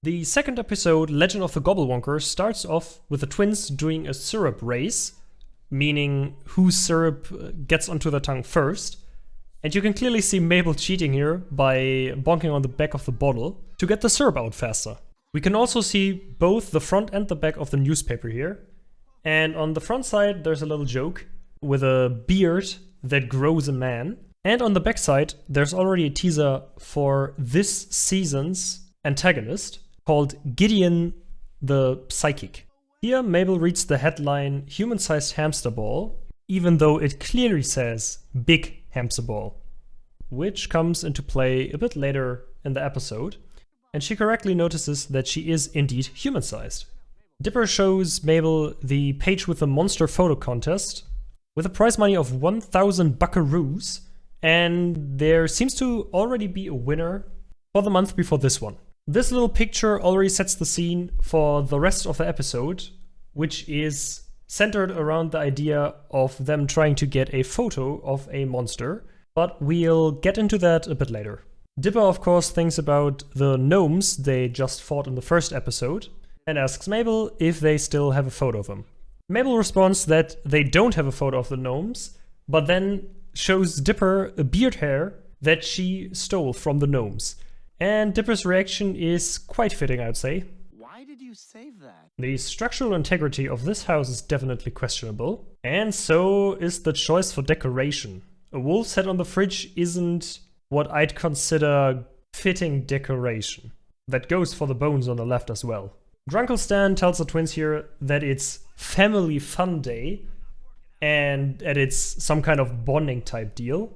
The second episode, Legend of the Gobblewonker, starts off with the twins doing a syrup race, meaning whose syrup gets onto their tongue first. And you can clearly see Mabel cheating here by bonking on the back of the bottle to get the syrup out faster. We can also see both the front and the back of the newspaper here. And on the front side, there's a little joke with a beard that grows a man. And on the back side, there's already a teaser for this season's antagonist called Gideon the Psychic. Here, Mabel reads the headline "Human-sized hamster ball," even though it clearly says "big hamster ball," which comes into play a bit later in the episode. And she correctly notices that she is indeed human-sized. Dipper shows Mabel the page with the monster photo contest with a prize money of 1,000 buckaroos, and there seems to already be a winner for the month before this one. This little picture already sets the scene for the rest of the episode, which is centered around the idea of them trying to get a photo of a monster, but we'll get into that a bit later. Dipper, of course, thinks about the gnomes they just fought in the first episode and asks Mabel if they still have a photo of them. Mabel responds that they don't have a photo of the gnomes, but then shows Dipper a beard hair that she stole from the gnomes. And Dipper's reaction is quite fitting, I would say. Why did you save that? The structural integrity of this house is definitely questionable, and so is the choice for decoration. A wolf's head on the fridge isn't what I'd consider fitting decoration. That goes for the bones on the left as well. Grunkle Stan tells the twins here that it's family fun day and that it's some kind of bonding type deal.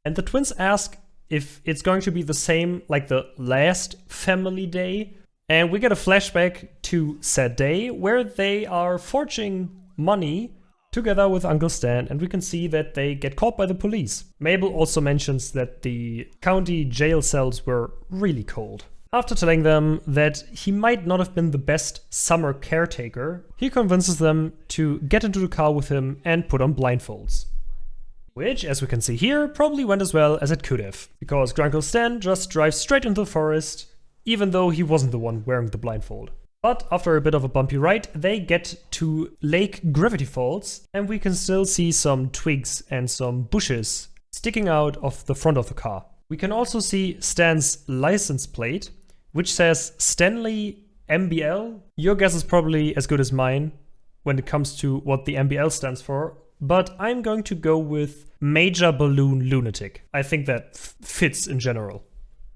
And the twins ask if it's going to be the same like the last family day. And we get a flashback to said day where they are forging money together with Uncle Stan, and we can see that they get caught by the police. Mabel also mentions that the county jail cells were really cold. After telling them that he might not have been the best summer caretaker, he convinces them to get into the car with him and put on blindfolds. Which, as we can see here, probably went as well as it could have, because Grunkle Stan just drives straight into the forest, even though he wasn't the one wearing the blindfold. But after a bit of a bumpy ride, they get to Lake Gravity Falls, and we can still see some twigs and some bushes sticking out of the front of the car. We can also see Stan's license plate, which says Stanley MBL. Your guess is probably as good as mine when it comes to what the MBL stands for, but I'm going to go with Major Balloon Lunatic. I think that fits in general.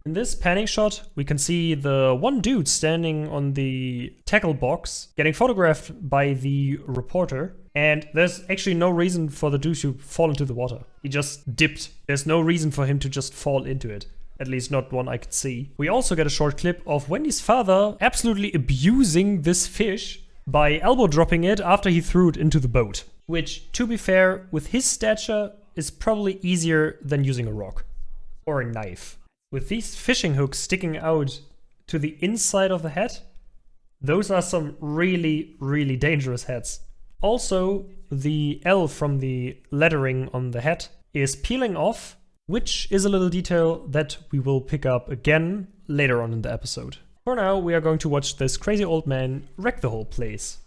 In this panning shot, we can see the one dude standing on the tackle box getting photographed by the reporter, and there's actually no reason for the dude to fall into the water. He just dipped. There's no reason for him to just fall into it. At least not one I could see. We also get a short clip of Wendy's father absolutely abusing this fish by elbow dropping it after he threw it into the boat. Which, to be fair, with his stature is probably easier than using a rock or a knife. With these fishing hooks sticking out to the inside of the head, those are some really, really dangerous heads. Also, the L from the lettering on the head is peeling off, which is a little detail that we will pick up again later on in the episode. For now, we are going to watch this crazy old man wreck the whole place.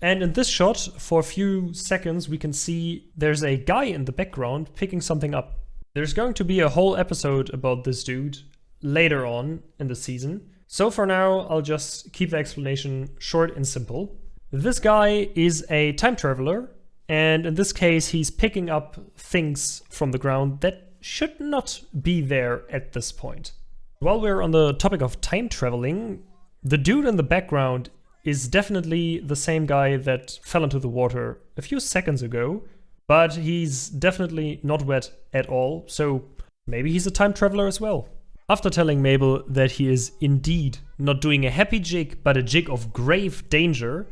And in this shot, for a few seconds, we can see there's a guy in the background picking something up. There's going to be a whole episode about this dude later on in the season. So for now, I'll just keep the explanation short and simple. This guy is a time traveler, and in this case, he's picking up things from the ground that should not be there at this point. While we're on the topic of time traveling, the dude in the background is definitely the same guy that fell into the water a few seconds ago, but he's definitely not wet at all, so maybe he's a time traveler as well. After telling Mabel that he is indeed not doing a happy jig, but a jig of grave danger,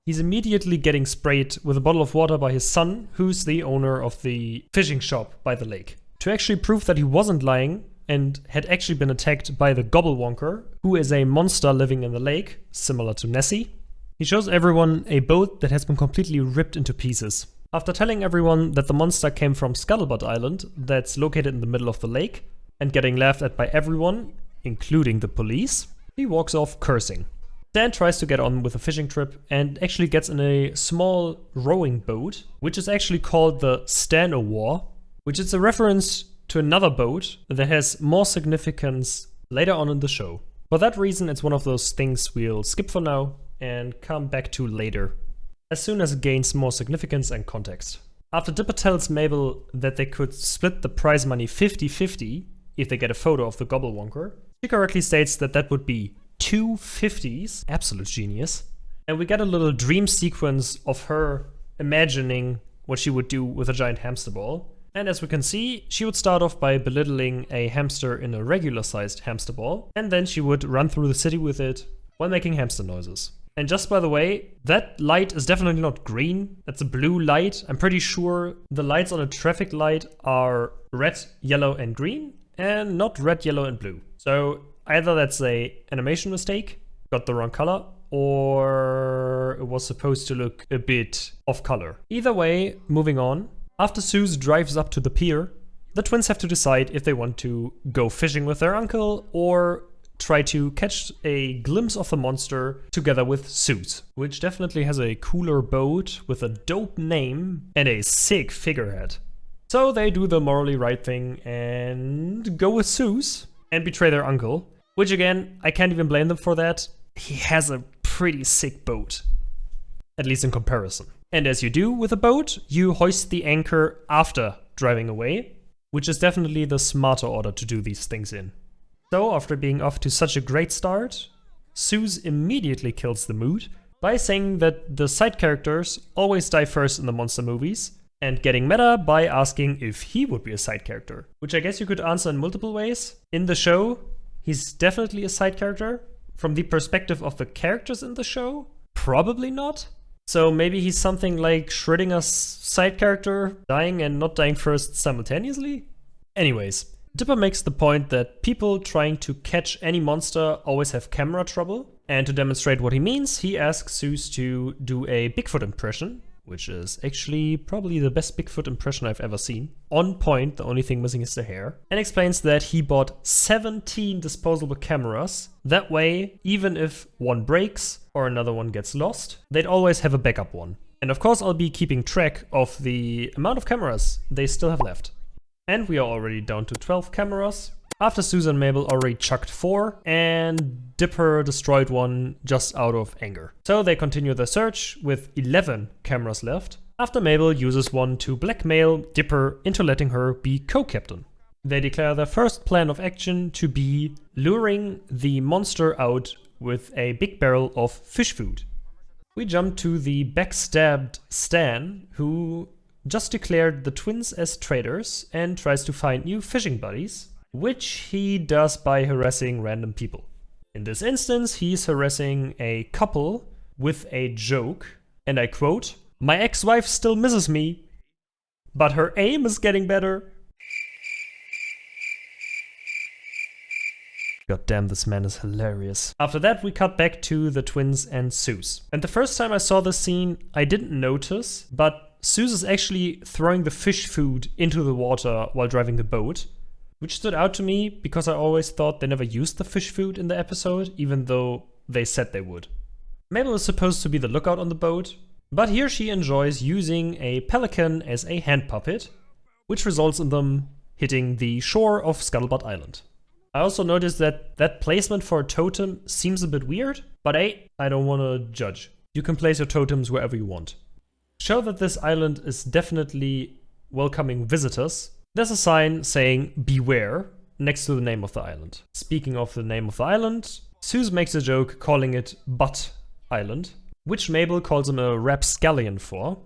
he's immediately getting sprayed with a bottle of water by his son, who's the owner of the fishing shop by the lake. To actually prove that he wasn't lying and had actually been attacked by the Gobblewonker, who is a monster living in the lake, similar to Nessie, he shows everyone a boat that has been completely ripped into pieces. After telling everyone that the monster came from Scuttlebutt Island, that's located in the middle of the lake, and getting laughed at by everyone, including the police, He walks off cursing. Stan tries to get on with a fishing trip and actually gets in a small rowing boat, which is actually called the Stan-O-War, which is a reference to another boat that has more significance later on in the show. For that reason, it's one of those things we'll skip for now and come back to later, as soon as it gains more significance and context. After Dipper tells Mabel that they could split the prize money 50-50 if they get a photo of the Gobblewonker, she correctly states that that would be 2 50s, absolute genius. And we get a little dream sequence of her imagining what she would do with a giant hamster ball. And as we can see, she would start off by belittling a hamster in a regular-sized hamster ball, and then she would run through the city with it while making hamster noises. And just by the way, that light is definitely not green, that's a blue light. I'm pretty sure the lights on a traffic light are red, yellow, and green, and not red, yellow, and blue. So either that's a animation mistake, got the wrong color, or it was supposed to look a bit off color. Either way, moving on. After Suze drives up to the pier, the twins have to decide if they want to go fishing with their uncle or try to catch a glimpse of the monster together with Suze, which definitely has a cooler boat with a dope name and a sick figurehead. So they do the morally right thing and go with Suze and betray their uncle, which again, I can't even blame them for that. He has a pretty sick boat, at least in comparison. And as you do with a boat, you hoist the anchor after driving away, which is definitely the smarter order to do these things in. So after being off to such a great start, Suze immediately kills the mood by saying that the side characters always die first in the monster movies, and getting meta by asking if he would be a side character, which I guess you could answer in multiple ways. In the show, he's definitely a side character. From the perspective of the characters in the show, probably not. So maybe he's something like Schrödinger's side character, dying and not dying first simultaneously? Anyways, Dipper makes the point that people trying to catch any monster always have camera trouble, and to demonstrate what he means, he asks Suze to do a Bigfoot impression, which is actually probably the best Bigfoot impression I've ever seen. On point, the only thing missing is the hair. And explains that he bought 17 disposable cameras. That way, even if one breaks or another one gets lost, they'd always have a backup one. And of course, I'll be keeping track of the amount of cameras they still have left. And we are already down to 12 cameras. After Suze and Mabel already chucked 4, and Dipper destroyed one just out of anger. So they continue their search with 11 cameras left, after Mabel uses one to blackmail Dipper into letting her be co-captain. They declare their first plan of action to be luring the monster out with a big barrel of fish food. We jump to the backstabbed Stan, who just declared the twins as traitors and tries to find new fishing buddies, which he does by harassing random people. In this instance, he's harassing a couple with a joke, and I quote, "My ex-wife still misses me, but her aim is getting better." God damn, this man is hilarious. After that, we cut back to the twins and Suze. And the first time I saw this scene, I didn't notice, but Suze is actually throwing the fish food into the water while driving the boat, which stood out to me because I always thought they never used the fish food in the episode, even though they said they would. Mabel is supposed to be the lookout on the boat, but here she enjoys using a pelican as a hand puppet, which results in them hitting the shore of Scuttlebutt Island. I also noticed that that placement for a totem seems a bit weird, but hey, I don't want to judge. You can place your totems wherever you want. Show that this island is definitely welcoming visitors. There's a sign saying "Beware" next to the name of the island. Speaking of the name of the island, Suze makes a joke calling it Butt Island, which Mabel calls him a rapscallion for,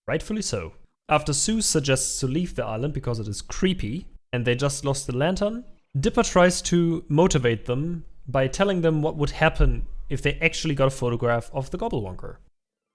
rightfully so. After Suze suggests to leave the island because it is creepy, and they just lost the lantern, Dipper tries to motivate them by telling them what would happen if they actually got a photograph of the Gobblewonker.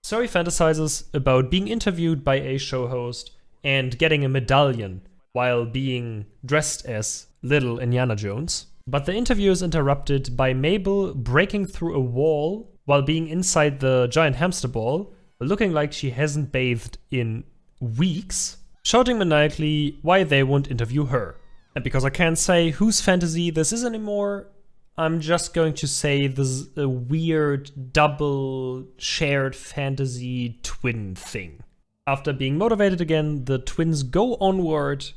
So he fantasizes about being interviewed by a show host and getting a medallion while being dressed as little Indiana Jones. But the interview is interrupted by Mabel breaking through a wall while being inside the giant hamster ball, looking like she hasn't bathed in weeks, shouting maniacally why they won't interview her. And because I can't say whose fantasy this is anymore, I'm just going to say this is a weird double shared fantasy twin thing. After being motivated again, the twins go onward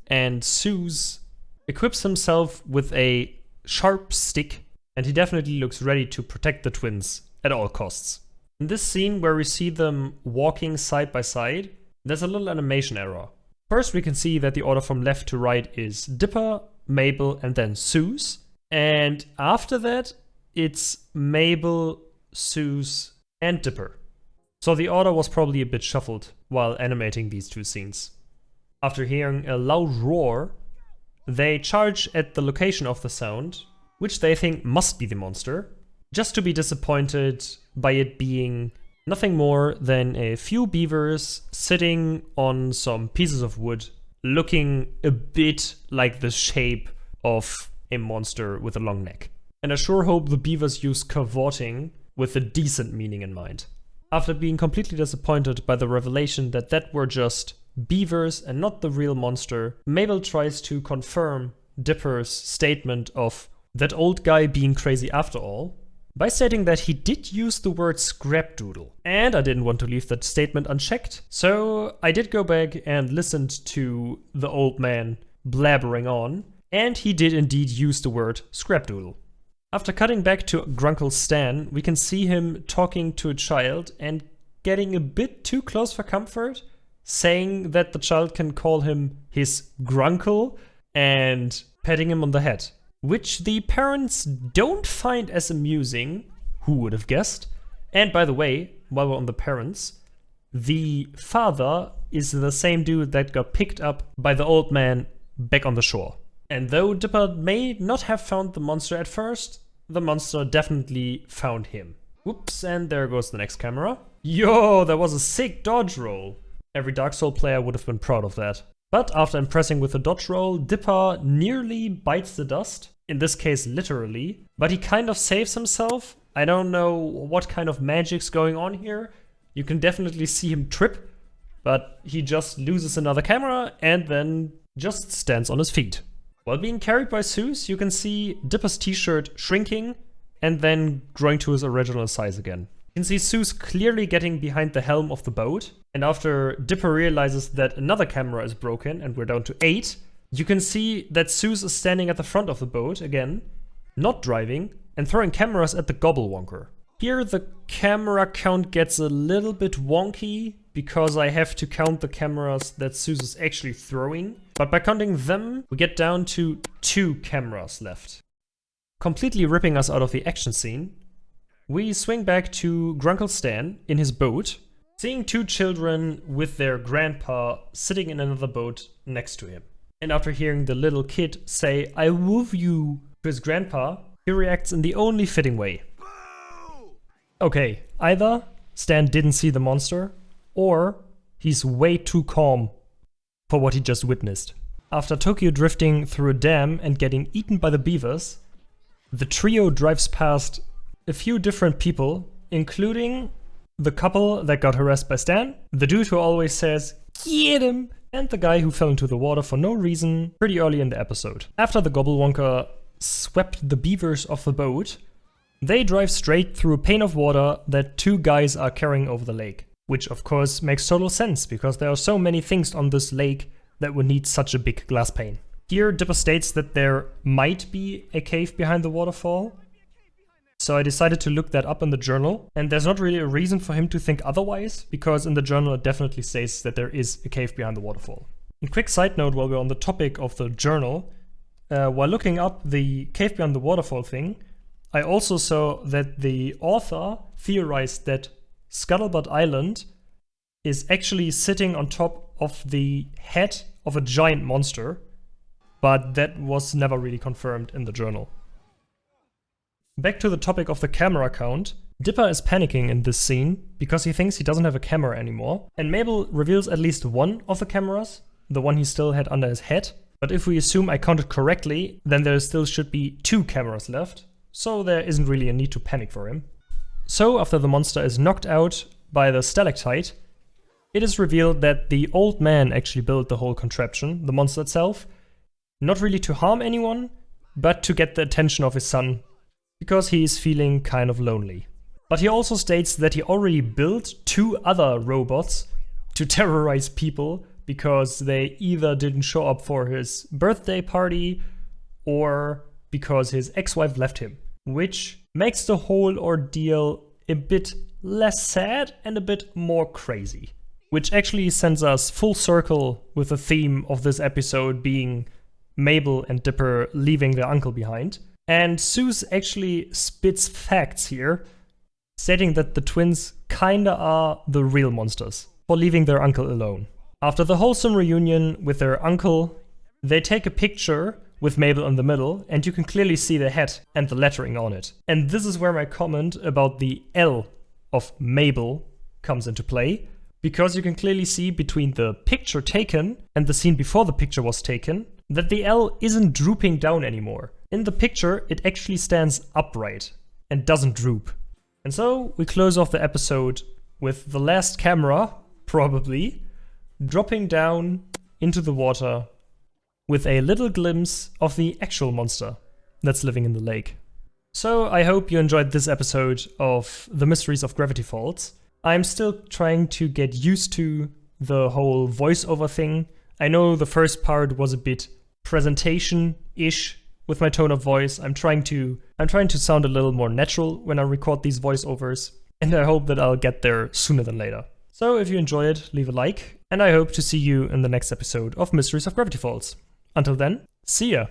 and Zeus equips himself with a sharp stick, and he definitely looks ready to protect the twins at all costs. In this scene where we see them walking side by side, there's a little animation error. First we can see that the order from left to right is Dipper, Mabel, and then Zeus. And after that, it's Mabel, Zeus, and Dipper. So the order was probably a bit shuffled while animating these two scenes. After hearing a loud roar, they charge at the location of the sound, which they think must be the monster, just to be disappointed by it being nothing more than a few beavers sitting on some pieces of wood, looking a bit like the shape of a monster with a long neck. And I sure hope the beavers use cavorting with a decent meaning in mind. After being completely disappointed by the revelation that were just beavers and not the real monster, Mabel tries to confirm Dipper's statement of that old guy being crazy after all, by stating that he did use the word scrapdoodle. And I didn't want to leave that statement unchecked, so I did go back and listened to the old man blabbering on, and he did indeed use the word scrapdoodle. After cutting back to Grunkle Stan, we can see him talking to a child and getting a bit too close for comfort, saying that the child can call him his Grunkle and patting him on the head, which the parents don't find as amusing. Who would have guessed? And by the way, while we're on the parents, the father is the same dude that got picked up by the old man back on the shore. And though Dipper may not have found the monster at first, the monster definitely found him. Whoops, and there goes the next camera. Yo, that was a sick dodge roll. Every Dark Souls player would have been proud of that. But after impressing with the dodge roll, Dipper nearly bites the dust. In this case, literally. But he kind of saves himself. I don't know what kind of magic's going on here. You can definitely see him trip, but he just loses another camera and then just stands on his feet. While being carried by Zeus, you can see Dipper's t-shirt shrinking and then growing to his original size again. You can see Zeus clearly getting behind the helm of the boat, and after Dipper realizes that another camera is broken and we're down to 8, you can see that Zeus is standing at the front of the boat again, not driving, and throwing cameras at the Gobblewonker. Here the camera count gets a little bit wonky because I have to count the cameras that Zeus is actually throwing, but by counting them, we get down to 2 cameras left. Completely ripping us out of the action scene, we swing back to Grunkle Stan in his boat, seeing 2 children with their grandpa sitting in another boat next to him. And after hearing the little kid say, "I love you," to his grandpa, he reacts in the only fitting way. Okay, either Stan didn't see the monster, or he's way too calm for what he just witnessed. After Tokyo drifting through a dam and getting eaten by the beavers, the trio drives past a few different people, including the couple that got harassed by Stan, the dude who always says, "Get him!" and the guy who fell into the water for no reason pretty early in the episode. After the Gobblewonker swept the beavers off the boat, they drive straight through a pane of water that 2 guys are carrying over the lake. Which of course makes total sense, because there are so many things on this lake that would need such a big glass pane. Here Dipper states that there might be a cave behind the waterfall, so I decided to look that up in the journal, and there's not really a reason for him to think otherwise, because in the journal it definitely says that there is a cave behind the waterfall. A quick side note while we're on the topic of the journal, while looking up the cave behind the waterfall thing, I also saw that the author theorized that Scuttlebutt Island is actually sitting on top of the head of a giant monster, but that was never really confirmed in the journal. Back to the topic of the camera count, Dipper is panicking in this scene because he thinks he doesn't have a camera anymore, and Mabel reveals at least one of the cameras, the one he still had under his head, but if we assume I counted correctly, then there still should be 2 cameras left, so there isn't really a need to panic for him. So after the monster is knocked out by the stalactite, it is revealed that the old man actually built the whole contraption, the monster itself, not really to harm anyone, but to get the attention of his son because he is feeling kind of lonely. But he also states that he already built 2 other robots to terrorize people because they either didn't show up for his birthday party or because his ex-wife left him, which makes the whole ordeal a bit less sad and a bit more crazy. Which actually sends us full circle with the theme of this episode being Mabel and Dipper leaving their uncle behind. And Zeus actually spits facts here, stating that the twins kinda are the real monsters for leaving their uncle alone. After the wholesome reunion with their uncle, they take a picture with Mabel in the middle, and you can clearly see the head and the lettering on it. And this is where my comment about the L of Mabel comes into play, because you can clearly see between the picture taken and the scene before the picture was taken that the L isn't drooping down anymore. In the picture, it actually stands upright and doesn't droop. And so we close off the episode with the last camera, probably, dropping down into the water with a little glimpse of the actual monster that's living in the lake. So I hope you enjoyed this episode of The Mysteries of Gravity Falls. I'm still trying to get used to the whole voiceover thing. I know the first part was a bit presentation-ish with my tone of voice. I'm trying to sound a little more natural when I record these voiceovers, and I hope that I'll get there sooner than later. So if you enjoy it, leave a like, and I hope to see you in the next episode of Mysteries of Gravity Falls. Until then, see ya!